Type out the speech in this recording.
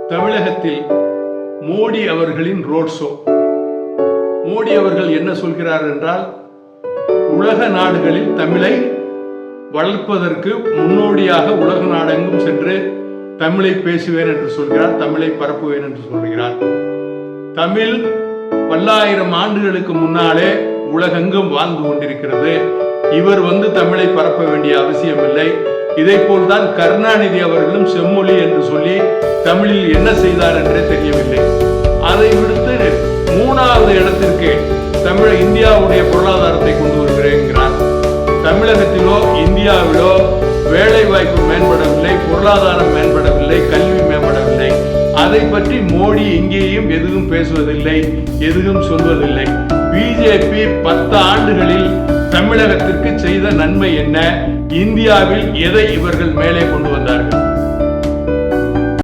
தமிழகத்தில் மோடி அவர்களின் road show. Modi அவர்கள் என்ன சொல்கிறார் என்றால், உலக நாடுகளில் தமிழை வளர்ப்பதற்கு முன்னோடியாக உலக நாடெங்கும் சென்று தமிழை பேசுவேன் என்று சொல்கிறார், தமிழை பரப்புவேன் என்று சொல்கிறார். தமிழ் பல்லாயிரம் ஆண்டுகளுக்கு முன்னாலே உலகெங்கும் வாழ்ந்து கொண்டிருக்கிறது. இவர் தமிழை பரப்ப வேண்டிய அவசியம் இல்லை. இதை போல்தான் கருணாநிதி அவர்களும் செம்மொழி என்று சொல்லி தமிழில் என்ன செய்தார் என்றே தெரியவில்லை. அதை விடுத்து மூணாவது இடத்திற்கு இந்தியாவுடைய பொருளாதாரத்தை கொண்டு வருகிறேன். தமிழகத்திலோ இந்தியாவிலோ வேலை வாய்ப்பு மேம்படவில்லை, பொருளாதாரம் மேம்படவில்லை, கல்வி மேம்படவில்லை. அதை பற்றி மோடி இங்கேயும் எதுவும் பேசுவதில்லை, எதுவும் சொல்வதில்லை. பிஜேபி 10 ஆண்டுகளில் தமிழகத்திற்கு செய்த நன்மை என்ன, இந்தியாவில் எதை இவர்கள் மேலே கொண்டு வந்தார்கள்?